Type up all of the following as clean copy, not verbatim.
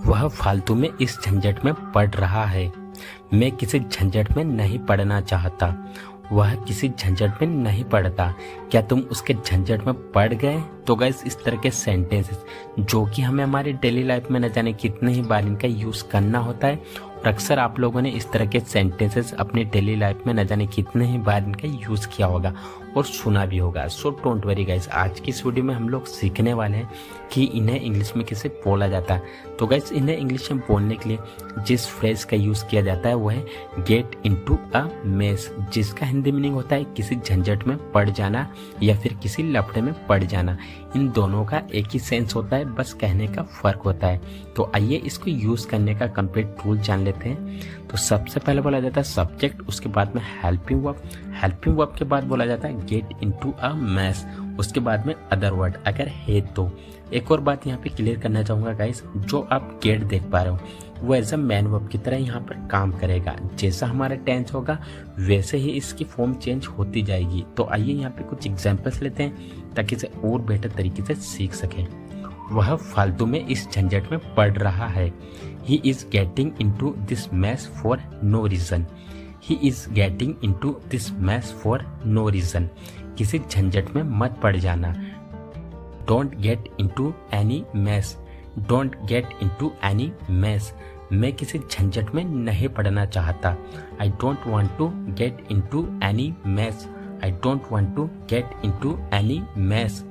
वह फालतू में इस झंझट में पड़ रहा है। मैं किसी झंझट में नहीं पड़ना चाहता। वह किसी झंझट में नहीं पड़ता। क्या तुम उसके झंझट में पड़ गए? तो गाइस इस तरह के सेंटेंसेस जो कि हमें हमारी डेली लाइफ में न जाने कितने ही बार इनका यूज़ करना होता है, और अक्सर आप लोगों ने इस तरह के सेंटेंसेस अपनी डेली लाइफ में न जाने कितने ही बार इनका यूज़ किया होगा और सुना भी होगा। सो डोंट वरी गाइस, आज की इस वीडियो में हम लोग सीखने वाले हैं कि इन्हें इंग्लिश में कैसे बोला जाता है। तो गाइस इन्हें इंग्लिश में बोलने के लिए जिस फ्रेज का यूज़ किया जाता है वो है गेट इनटू अ मेस, जिसका हिंदी मीनिंग होता है किसी झंझट में पड़ जाना या फिर किसी लफड़े में पड़ जाना। इन दोनों का एक ही सेंस होता है, बस कहने का फर्क होता है। तो आइए इसको यूज़ करने का कंप्लीट रूल जान लेते हैं। तो सबसे पहले बोला जाता है सब्जेक्ट, उसके बाद में हेल्पिंग वर्ब, हेल्पिंग वर्ब के बाद बोला जाता है गेट इनटू अ मैस, उसके बाद में अदर वर्ड अगर है तो। एक और बात यहाँ पे क्लियर करना चाहूँगा गाइस, जो आप गेट देख पा रहे हो वो एज अ मैन वर्ब की तरह यहाँ पर काम करेगा। जैसा हमारा टेंस होगा वैसे ही इसकी फॉर्म चेंज होती जाएगी। तो आइए यहाँ पे कुछ एग्जांपल्स लेते हैं ताकि इसे और बेहतर तरीके से सीख सकें। वह फालतू में इस झंझट में पड़ रहा है। He is getting into this mess for no reason. He is getting into this mess for no reason. किसी झंझट में मत पड़ जाना। Don't get into any mess. Don't get into any mess. मैं किसी झंझट में नहीं पड़ना चाहता। I don't want to get into any mess. I don't want to get into any mess.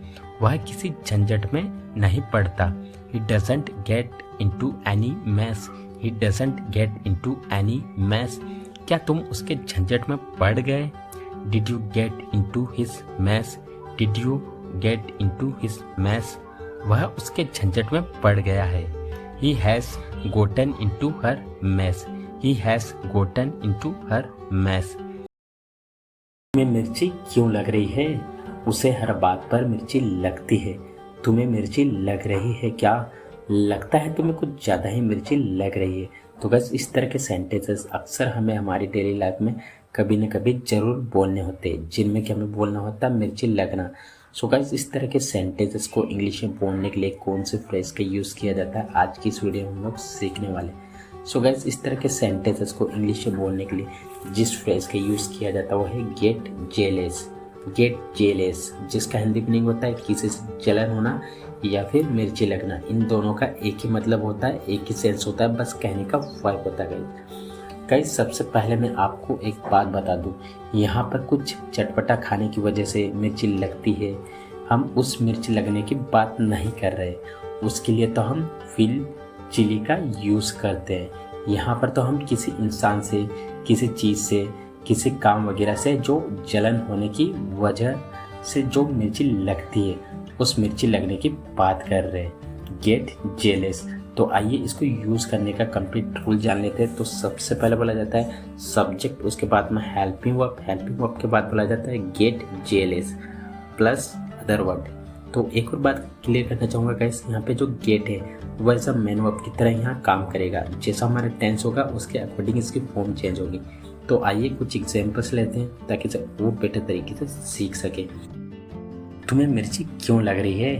वह किसी झंझट में नहीं पड़ता। He doesn't get into any mess. He doesn't get into any mess. क्या तुम उसके झंझट में पड़ गए? Did you get into his mess? Did you get into his mess? वह उसके झंझट में पड़ गया है। He has gotten into her mess. He has gotten into her mess. तुम्हें मिर्ची क्यों लग रही है? उसे हर बात पर मिर्ची लगती है। तुम्हें मिर्ची लग रही है क्या? लगता है तुम्हें कुछ ज़्यादा ही मिर्ची लग रही है। तो बस इस तरह के सेंटेंसेस अक्सर हमें हमारी डेली लाइफ में कभी न कभी ज़रूर बोलने होते हैं, जिनमें कि हमें बोलना होता है मिर्ची लगना। सो गाइस इस तरह के सेंटेंसेस को इंग्लिश में बोलने के लिए कौन से फ्रेज का यूज़ किया जाता है, आज की इस वीडियो में हम लोग सीखने वाले। सो गाइस इस तरह के सेंटेंसेस को इंग्लिश में बोलने के लिए जिस फ्रेज का यूज़ किया जाता है वो है गेट जेलेस। गेट जेलेस, जिसका हिंदी मीनिंग होता है किसी से जलन होना या फिर मिर्ची लगना। इन दोनों का एक ही मतलब होता है, एक ही सेंस होता है, बस कहने का फर्क होता है गाइस। सबसे पहले मैं आपको एक बात बता दूं, यहाँ पर कुछ चटपटा खाने की वजह से मिर्ची लगती है, हम उस मिर्च लगने की बात नहीं कर रहे। उसके लिए तो हम फिल चिली का यूज़ करते हैं। यहाँ पर तो हम किसी इंसान से, किसी चीज़ से, किसी काम वगैरह से जो जलन होने की वजह से जो मिर्ची लगती है उस मिर्ची लगने की बात कर रहे हैं, गेट जेलेस। तो आइए इसको यूज़ करने का कंप्लीट रूल जान लेते हैं। तो सबसे पहले बोला जाता है सब्जेक्ट, उसके बाद में हेल्पिंग वर्ब, हेल्पिंग वर्ब के बाद बोला जाता है get jealous plus other word. तो एक और बात क्लियर करना चाहूँगा गाइस, यहाँ पे जो गेट है वो ऐसा मेन वर्ब की तरह यहाँ काम करेगा। जैसा हमारा टेंस होगा उसके अकॉर्डिंग इसकी फॉर्म चेंज होगी। तो आइए कुछ एग्जाम्पल्स लेते हैं ताकि इसे और बेटर तरीके से सीख सके। तुम्हें मिर्ची क्यों लग रही है?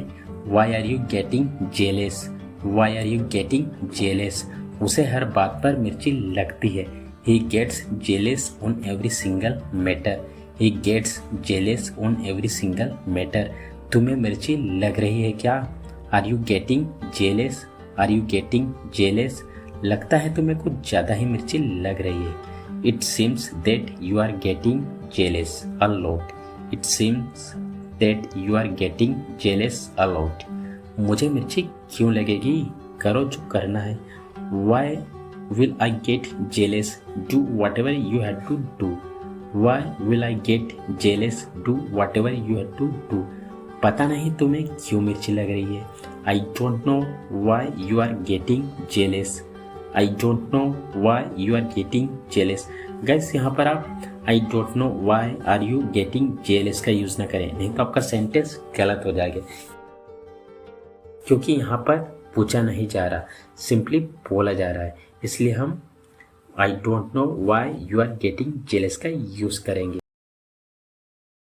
Why are you getting jealous? Why are you getting jealous? उसे हर बात पर मिर्ची लगती है। He gets jealous on every single matter. He gets jealous on every single matter. तुम्हें मिर्ची लग रही है क्या? Are you getting jealous? Are you getting jealous? लगता है तुम्हें कुछ ज़्यादा ही मिर्ची लग रही है। It seems that you are getting jealous a lot. It seems that you are getting jealous a lot. मुझे मिर्ची क्यों लगेगी? करो जो करना है। Why will I get jealous? Do whatever you have to do. Why will I get jealous? Do whatever you have to do. पता नहीं तुम्हें क्यों मिर्ची लग रही है। I don't know why you are getting jealous. I don't know why you are getting jealous. Guys यहाँ पर आप I don't know why are you getting jealous का यूज़ ना करें, नहीं तो आपका सेंटेंस गलत हो जाएगा। क्योंकि यहाँ पर पूछा नहीं जा रहा, सिंपली बोला जा रहा है, इसलिए हम I don't know why you are getting jealous का यूज़ करेंगे।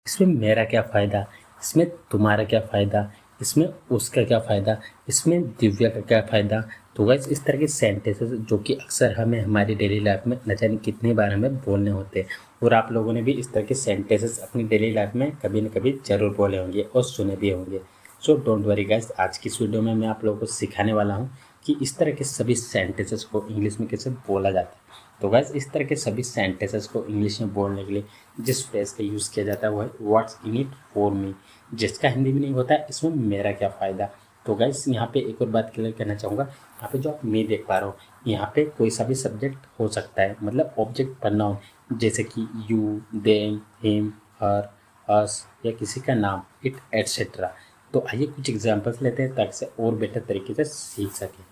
इसमें मेरा क्या फ़ायदा, इसमें तुम्हारा क्या फ़ायदा, इसमें उसका क्या फ़ायदा, इसमें दिव्या का क्या फ़ायदा। तो गाइस इस तरह के सेंटेंसेस जो कि अक्सर हमें हमारी डेली लाइफ में न जाने कितनी बार हमें बोलने होते हैं, और आप लोगों ने भी इस तरह के सेंटेंसेस अपनी डेली लाइफ में कभी न कभी ज़रूर बोले होंगे और सुने भी होंगे। सो डोंट वरी गाइस, आज की इस वीडियो में मैं आप लोगों को सिखाने वाला हूँ कि इस तरह के सभी सेंटेंसेस को इंग्लिश में कैसे बोला जाता है। तो गाइस इस तरह के सभी सेंटेंसेस को इंग्लिश में बोलने के लिए जिस फ्रेज का यूज़ किया जाता है वो है what's in it for me, जिसका हिंदी मीनिंग होता है इसमें मेरा क्या फ़ायदा। तो गाइस यहाँ पे एक और बात क्लियर करना चाहूँगा, यहाँ पे जो आप मैं देख पा रहा हूँ, यहाँ पे कोई सा भी सब्जेक्ट हो सकता है, मतलब ऑब्जेक्ट प्रोनाउन, जैसे कि यू, देम, हिम, हर, अस या किसी का नाम, इट एटसेट्रा। तो आइए कुछ एग्जांपल्स लेते हैं ताकि से और बेटर तरीके से सीख सकें।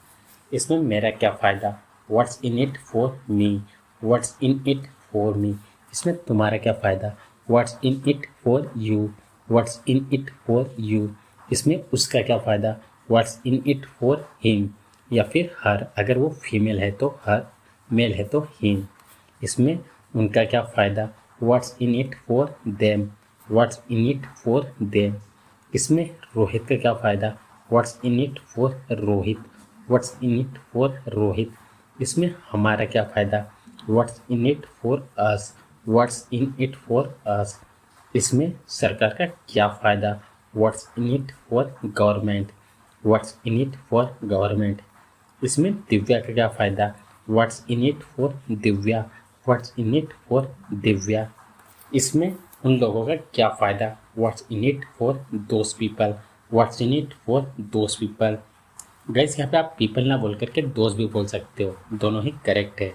इसमें मेरा क्या फ़ायदा, what's in it for me, what's in it for me. इसमें तुम्हारा क्या फ़ायदा, what's in it for you, what's in it for you. इसमें उसका क्या फ़ायदा, what's in it for him या फिर हर, अगर वो फीमेल है तो हर, मेल है तो हिम। इसमें उनका क्या फ़ायदा, what's in it for them, what's in it for them. इसमें रोहित का क्या फ़ायदा, what's in it for Rohit, what's in it for Rohit. इसमें हमारा क्या फ़ायदा, what's in it for us, what's in it for us. इसमें सरकार का क्या फ़ायदा, what's in it for government, what's in it for government. इसमें दिव्या का क्या फ़ायदा, what's in it for Divya, what's in it for Divya. इसमें उन लोगों का क्या फ़ायदा, what's in it for those people, what's in it for those people. Guys यहाँ पे आप पीपल ना बोल करके दोस्त भी बोल सकते हो, दोनों ही करेक्ट है।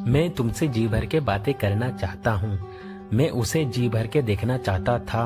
मैं तुमसे जी भर के बातें करना चाहता हूँ, मैं उसे जी भर के देखना चाहता था,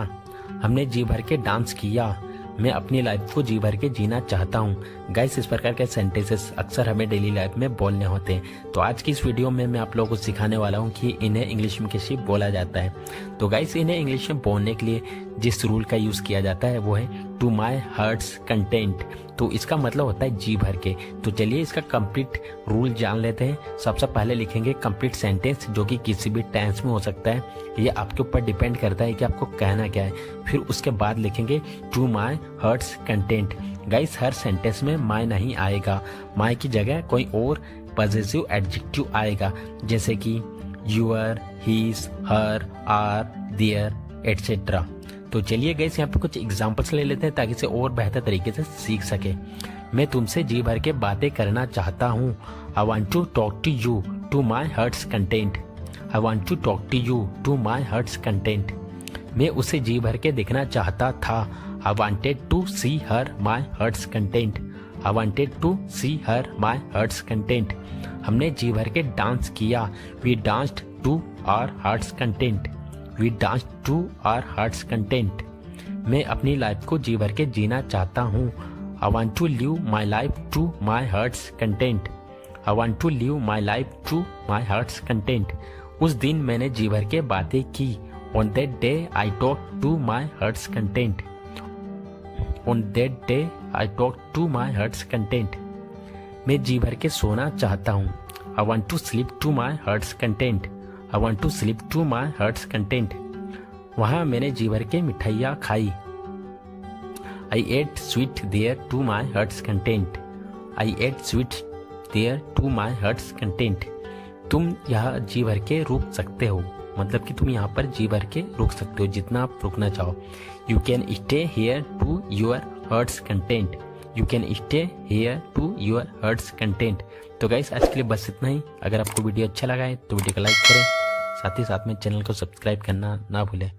हमने जी भर के डांस किया, मैं अपनी लाइफ को जी भर के जीना चाहता हूँ। गाइस इस प्रकार के सेंटेंसेस अक्सर हमें डेली लाइफ में बोलने होते हैं। तो आज की इस वीडियो में मैं आप लोगों को सिखाने वाला हूँ कि इन्हें इंग्लिश में कैसे बोला जाता है। तो गाइस इन्हें इंग्लिश में बोलने के लिए जिस रूल का यूज़ किया जाता है वो है टू माई हार्ट्स कंटेंट। तो इसका मतलब होता है जी भर के। तो चलिए इसका कंप्लीट रूल जान लेते हैं। सबसे पहले लिखेंगे कंप्लीट सेंटेंस, जो कि किसी भी टेंस में हो सकता है, ये आपके ऊपर डिपेंड करता है कि आपको कहना क्या है। फिर उसके बाद लिखेंगे to my heart's content. Guys हर सेंटेंस में माई नहीं आएगा, माई की जगह कोई और पॉजिटिव एडजेक्टिव आएगा, जैसे कि your, his, her, our, their etcetera. तो चलिए गाइस यहाँ पे कुछ एग्जांपल्स ले लेते हैं ताकि इसे और बेहतर तरीके से सीख सके। मैं तुमसे जी भर के बातें करना चाहता हूँ, I want to talk to you to my heart's content, I want to talk to you to my heart's content. मैं उसे जी भर के देखना चाहता था, I wanted to see her my heart's content, I wanted to see her my heart's content. हमने जी भर के डांस किया, we danced to our heart's content, we dance to our heart's content. मैं अपनी लाइफ को जी भर के जीना चाहता हूँ, I want to live my life to my heart's content, I want to live my life to my heart's content. उस दिन मैंने जी भर के बातें की, on that day I talk to my heart's content, on that day I talk to my heart's content. मैं जी भर के सोना चाहता हूँ, I want to sleep to my heart's content, I want to sleep to my heart's content. वहाँ मैंने जी भर के मिठाइयाँ खाई, I ate sweet there to my heart's content, I ate sweet there to my heart's content. तुम यहाँ जी भर के रुक सकते हो, मतलब कि तुम यहाँ पर जी भर के रुक सकते हो जितना आप रुकना चाहो। You can stay here to your heart's content, you can stay here to your heart's content. तो गाइस आज के लिए बस इतना ही। अगर आपको वीडियो अच्छा लगा है तो वीडियो को लाइक करें, साथ ही साथ में चैनल को सब्सक्राइब करना ना भूलें।